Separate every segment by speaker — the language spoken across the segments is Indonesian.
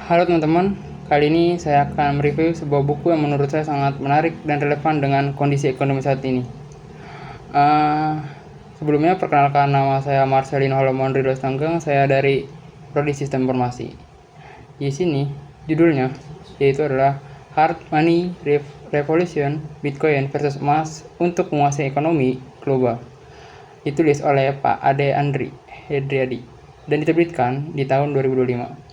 Speaker 1: Halo teman-teman, kali ini saya akan mereview sebuah buku yang menurut saya sangat menarik dan relevan dengan kondisi ekonomi saat ini. Sebelumnya perkenalkan, nama saya Marcelino Holomon Ridho Stanggeng, saya dari Prodi Sistem Informasi. Di sini judulnya yaitu adalah Hard Money Revolution, Bitcoin versus emas untuk menguasai ekonomi global. Ditulis oleh Pak Ade Andri Hedriadi dan diterbitkan di tahun 2025.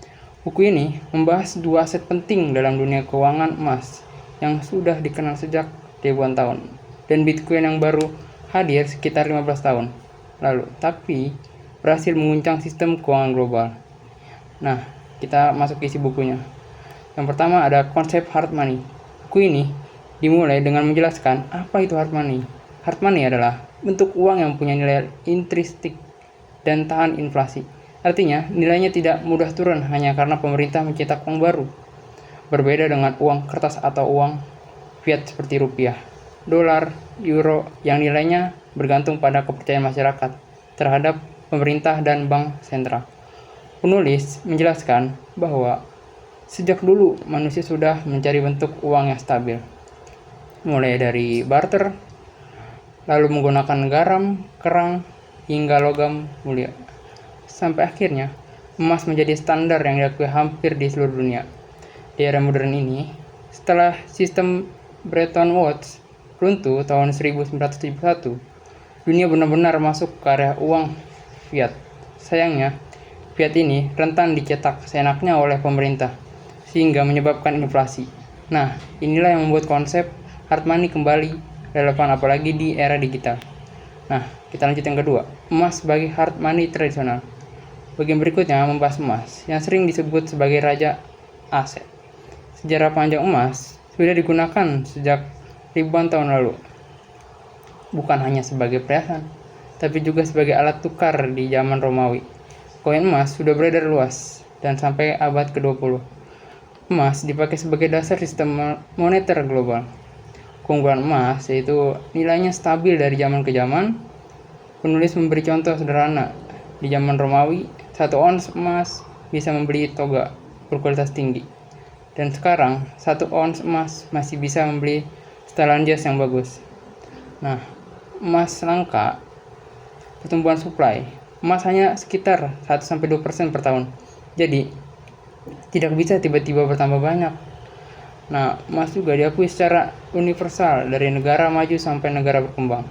Speaker 1: Buku ini membahas dua aset penting dalam dunia keuangan: emas yang sudah dikenal sejak ribuan tahun dan Bitcoin yang baru hadir sekitar 15 tahun lalu, tapi berhasil mengguncang sistem keuangan global. Nah, kita masuk ke isi bukunya. Yang pertama ada konsep hard money. Buku ini dimulai dengan menjelaskan apa itu hard money. Hard money adalah bentuk uang yang punya nilai intrinsik dan tahan inflasi. Artinya, nilainya tidak mudah turun hanya karena pemerintah mencetak uang baru. Berbeda dengan uang kertas atau uang fiat seperti rupiah, dolar, euro yang nilainya bergantung pada kepercayaan masyarakat terhadap pemerintah dan bank sentral. Penulis menjelaskan bahwa sejak dulu manusia sudah mencari bentuk uang yang stabil, mulai dari barter, lalu menggunakan garam, kerang, hingga logam mulia. Sampai akhirnya, emas menjadi standar yang diakui hampir di seluruh dunia. Di era modern ini, setelah sistem Bretton Woods runtuh tahun 1971, dunia benar-benar masuk ke area uang fiat. Sayangnya, fiat ini rentan dicetak seenaknya oleh pemerintah, sehingga menyebabkan inflasi. Nah, inilah yang membuat konsep hard money kembali relevan apalagi di era digital. Nah, kita lanjut yang kedua, emas sebagai hard money tradisional. Bagian berikutnya membahas emas, yang sering disebut sebagai raja aset. Sejarah panjang emas sudah digunakan sejak ribuan tahun lalu. Bukan hanya sebagai perhiasan, tapi juga sebagai alat tukar di zaman Romawi. Koin emas sudah beredar luas, dan sampai abad ke-20. Emas dipakai sebagai dasar sistem moneter global. Keunggulan emas yaitu nilainya stabil dari zaman ke zaman. Penulis memberi contoh sederhana. Di zaman Romawi, 1 ons emas bisa membeli toga berkualitas tinggi. Dan sekarang, 1 ons emas masih bisa membeli setelan jas yang bagus. Nah, emas langka, pertumbuhan supply, emas hanya sekitar 1-2% per tahun. Jadi, tidak bisa tiba-tiba bertambah banyak. Nah, emas juga diakui secara universal dari negara maju sampai negara berkembang.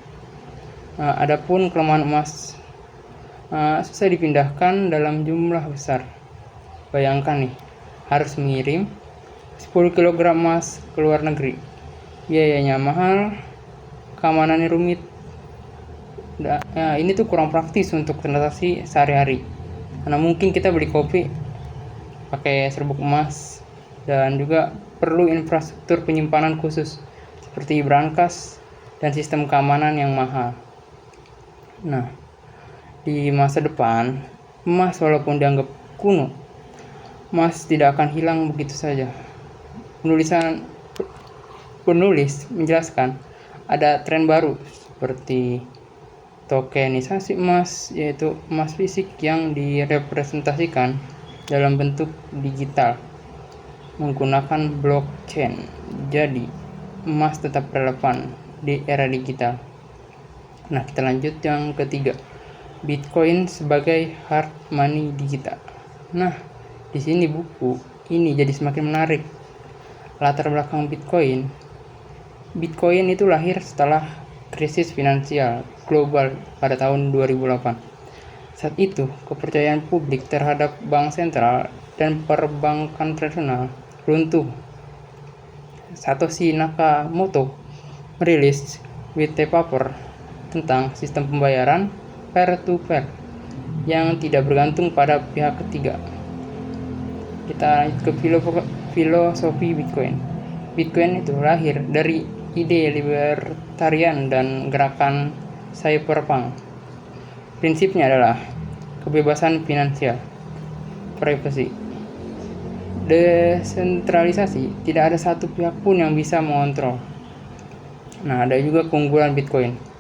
Speaker 1: Nah, adapun kelemahan emas susah dipindahkan dalam jumlah besar. Bayangkan nih, harus mengirim 10 kg emas ke luar negeri. Biayanya mahal, keamanannya rumit. Ini tuh kurang praktis untuk transaksi sehari-hari. Karena mungkin kita beli kopi pakai serbuk emas, dan juga perlu infrastruktur penyimpanan khusus seperti brankas dan sistem keamanan yang mahal. Nah, di masa depan, emas walaupun dianggap kuno, emas tidak akan hilang begitu saja. Penulis menjelaskan ada tren baru seperti tokenisasi emas, yaitu emas fisik yang direpresentasikan dalam bentuk digital menggunakan blockchain. Jadi, emas tetap relevan di era digital. Nah, kita lanjut yang ketiga. Bitcoin sebagai hard money digital. Nah, di sini buku ini jadi semakin menarik. Latar belakang Bitcoin itu lahir setelah krisis finansial global pada tahun 2008. Saat itu, kepercayaan publik terhadap bank sentral dan perbankan tradisional runtuh. Satoshi Nakamoto merilis white paper tentang sistem pembayaran peer-to-peer yang tidak bergantung pada pihak ketiga. Kita lanjut ke filosofi Bitcoin. Bitcoin itu lahir dari ide libertarian dan gerakan cyberpunk. Prinsipnya adalah kebebasan finansial, privacy, desentralisasi, tidak ada satu pihak pun yang bisa mengontrol. Nah, ada juga keunggulan Bitcoin.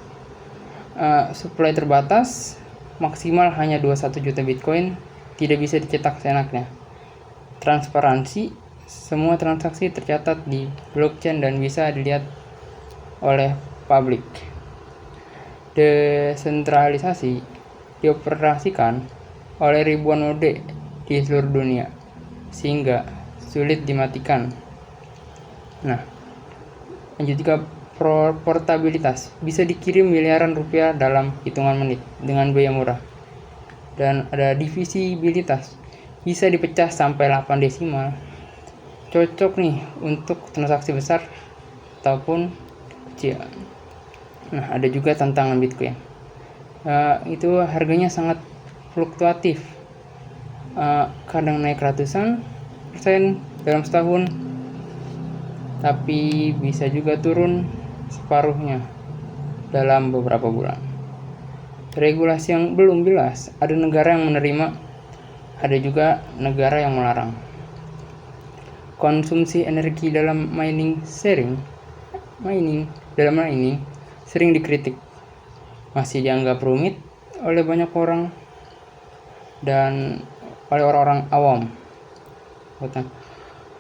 Speaker 1: Supply terbatas, maksimal hanya 21 juta Bitcoin, tidak bisa dicetak seenaknya. transparansi, semua transaksi tercatat di blockchain dan bisa dilihat oleh publik. Desentralisasi dioperasikan oleh ribuan node di seluruh dunia, sehingga sulit dimatikan. Nah, lanjut juga portabilitas. Bisa dikirim miliaran rupiah dalam hitungan menit dengan biaya murah. Dan ada divisibilitas. Bisa dipecah sampai 8 desimal. Cocok nih untuk transaksi besar ataupun kecil. Nah, ada juga tantangan Bitcoin. Itu harganya sangat fluktuatif. Kadang naik ratusan persen dalam setahun, tapi bisa juga turun separuhnya dalam beberapa bulan. Regulasi yang belum jelas, ada negara yang menerima, ada juga negara yang melarang. Konsumsi energi dalam mining sering dikritik, masih dianggap rumit oleh banyak orang dan oleh orang-orang awam.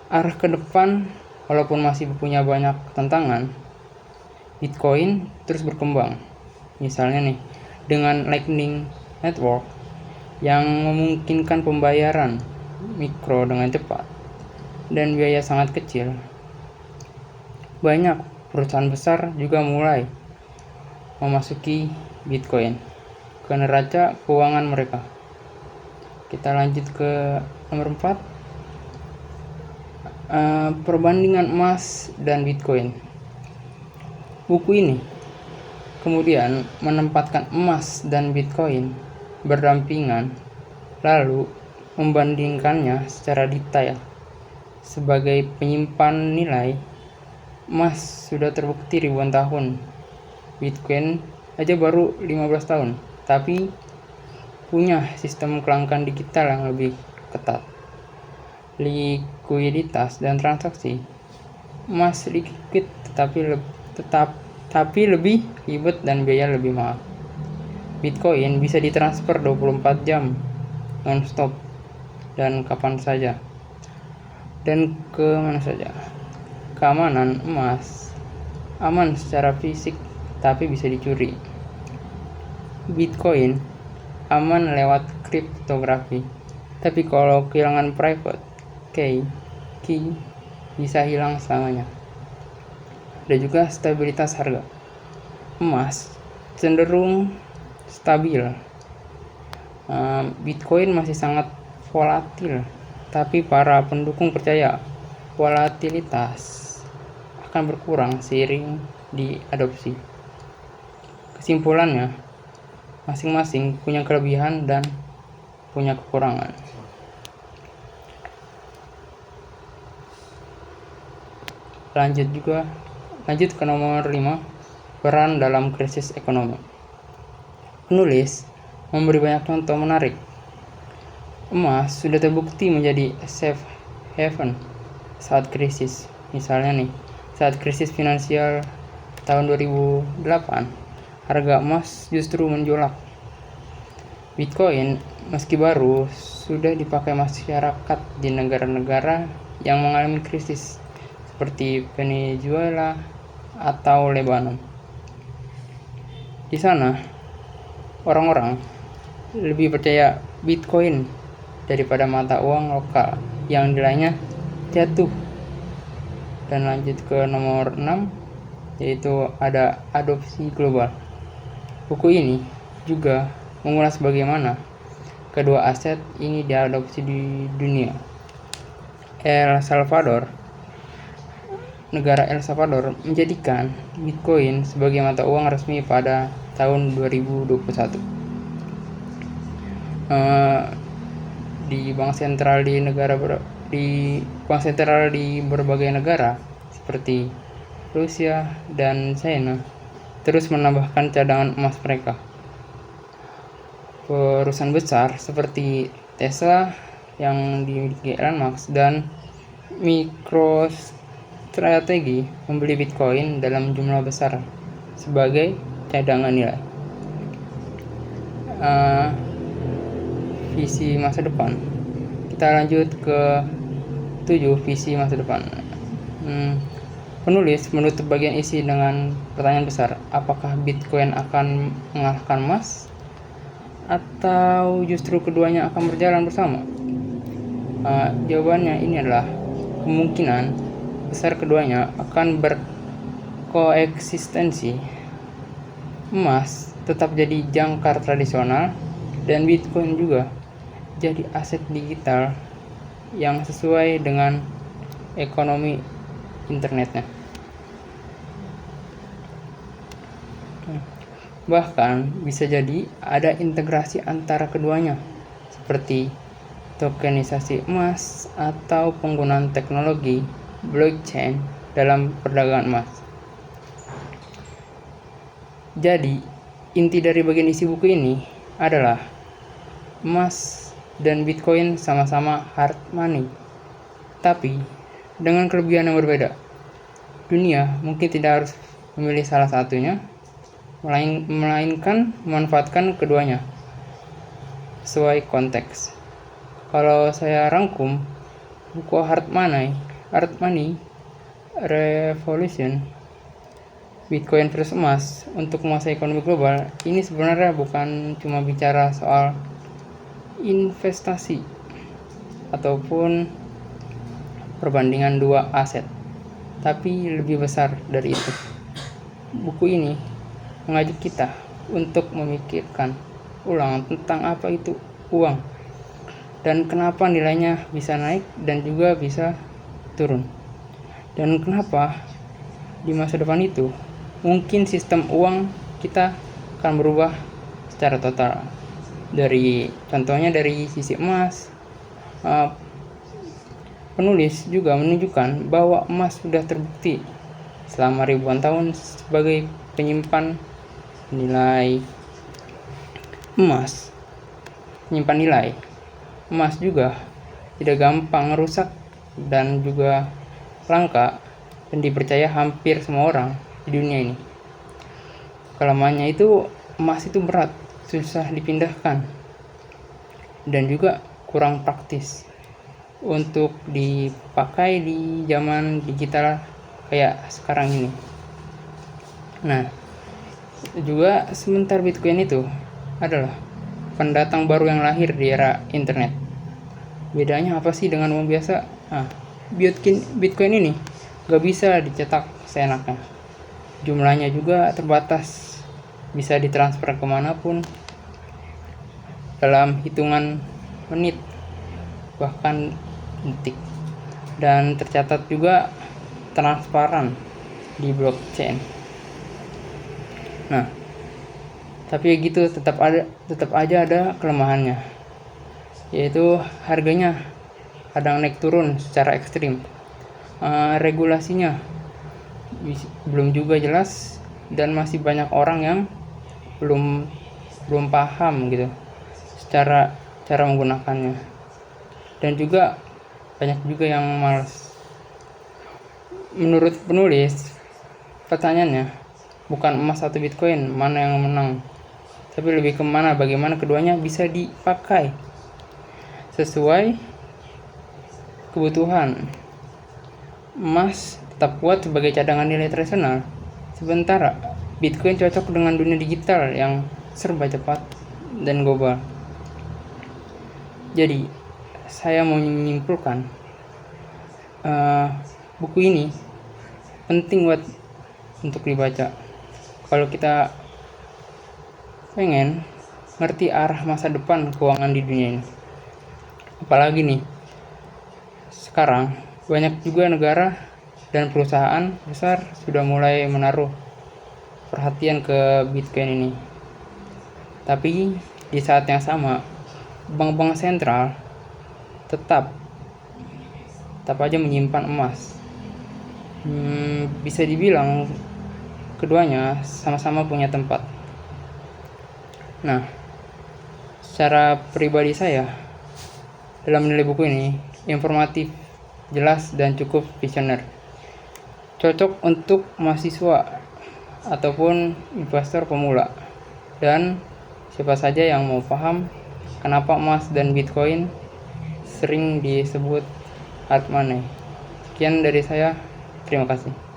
Speaker 1: Arah ke depan, walaupun masih punya banyak tantangan, Bitcoin terus berkembang. Misalnya nih, dengan Lightning Network yang memungkinkan pembayaran mikro dengan cepat dan biaya sangat kecil. Banyak perusahaan besar juga mulai memasuki Bitcoin ke neraca keuangan mereka. Kita lanjut ke nomor 4. Perbandingan emas dan Bitcoin. Buku ini kemudian menempatkan emas dan Bitcoin berdampingan, lalu membandingkannya secara detail. Sebagai penyimpan nilai, emas sudah terbukti ribuan tahun. Bitcoin aja baru 15 tahun, tapi punya sistem kelangkaan digital yang lebih ketat. Likuiditas dan transaksi. Emas liquid tapi lebih ribet dan biaya lebih mahal. Bitcoin bisa ditransfer 24 jam non-stop dan kapan saja dan ke mana saja. Keamanan emas aman secara fisik tapi bisa dicuri. Bitcoin aman lewat kriptografi, tapi kalau kehilangan private key bisa hilang selamanya. Ada juga stabilitas harga. Emas cenderung stabil. Bitcoin masih sangat volatil, tapi para pendukung percaya volatilitas akan berkurang seiring diadopsi. Kesimpulannya, masing-masing punya kelebihan dan punya kekurangan. Lanjut ke nomor 5, peran dalam krisis ekonomi. Penulis memberi banyak contoh menarik. Emas sudah terbukti menjadi safe haven saat krisis. Misalnya nih, saat krisis finansial tahun 2008, harga emas justru menjulang. Bitcoin meski baru sudah dipakai masyarakat di negara-negara yang mengalami krisis seperti Venezuela atau Lebanon. Di sana, orang-orang lebih percaya Bitcoin daripada mata uang lokal yang nilainya jatuh. Dan lanjut ke nomor 6, yaitu ada adopsi global. Buku ini juga mengulas bagaimana kedua aset ini diadopsi di dunia. Negara El Salvador menjadikan Bitcoin sebagai mata uang resmi pada tahun 2021. Di bank sentral di berbagai negara seperti Rusia dan China terus menambahkan cadangan emas mereka. Perusahaan besar seperti Tesla yang dimiliki Elon Musk dan MicroStrategy membeli Bitcoin dalam jumlah besar sebagai cadangan nilai. Visi masa depan. Kita lanjut ke 7. Visi masa depan. Penulis menutup bagian isi dengan pertanyaan besar, apakah Bitcoin akan mengalahkan emas? Atau justru keduanya akan berjalan bersama? Jawabannya ini adalah kemungkinan besar keduanya akan berkoeksistensi. Emas tetap jadi jangkar tradisional dan Bitcoin juga jadi aset digital yang sesuai dengan ekonomi internetnya. Bahkan bisa jadi ada integrasi antara keduanya seperti tokenisasi emas atau penggunaan teknologi blockchain dalam perdagangan emas. Jadi, inti dari bagian isi buku ini adalah emas dan Bitcoin sama-sama hard money, tapi dengan kelebihan yang berbeda. Dunia mungkin tidak harus memilih salah satunya, melainkan memanfaatkan keduanya sesuai konteks. Kalau saya rangkum, buku Hard Money Revolution, Bitcoin versus emas untuk masa ekonomi global, ini sebenarnya bukan cuma bicara soal investasi ataupun perbandingan dua aset, tapi lebih besar dari itu. Buku ini mengajak kita untuk memikirkan ulang tentang apa itu uang dan kenapa nilainya bisa naik dan juga bisa turun, dan kenapa di masa depan itu mungkin sistem uang kita akan berubah secara total. Contohnya dari sisi emas, penulis juga menunjukkan bahwa emas sudah terbukti selama ribuan tahun sebagai penyimpan nilai. Emas juga tidak gampang rusak dan juga langka dan dipercaya hampir semua orang di dunia ini. Kelemahannya itu emas itu berat, susah dipindahkan, dan juga kurang praktis untuk dipakai di zaman digital kayak sekarang ini. Nah, juga sementara Bitcoin itu adalah pendatang baru yang lahir di era internet. Bedanya apa sih dengan uang biasa? Bitcoin ini gak bisa dicetak seenaknya. Jumlahnya juga terbatas, bisa ditransfer kemanapun dalam hitungan menit, bahkan detik, dan tercatat juga transparan di blockchain. Nah, tapi gitu tetap aja ada kelemahannya, yaitu harganya kadang naik turun secara ekstrim. Regulasinya belum juga jelas dan masih banyak orang yang belum paham gitu cara menggunakannya, dan juga banyak juga yang malas. Menurut penulis, pertanyaannya bukan emas atau Bitcoin mana yang menang, tapi lebih kemana bagaimana keduanya bisa dipakai sesuai kebutuhan. Emas tetap kuat sebagai cadangan nilai tradisional, sementara Bitcoin cocok dengan dunia digital yang serba cepat dan global. Jadi, saya mau menyimpulkan, buku ini penting untuk dibaca kalau kita pengen ngerti arah masa depan keuangan di dunia ini. Apalagi nih, sekarang banyak juga negara dan perusahaan besar sudah mulai menaruh perhatian ke Bitcoin ini. Tapi di saat yang sama, bank-bank sentral tetap aja menyimpan emas. Bisa dibilang keduanya sama-sama punya tempat. Nah, secara pribadi saya dalam menilai buku ini informatif, jelas, dan cukup visioner. Cocok untuk mahasiswa ataupun investor pemula, dan siapa saja yang mau paham kenapa emas dan Bitcoin sering disebut hard money. Sekian dari saya, terima kasih.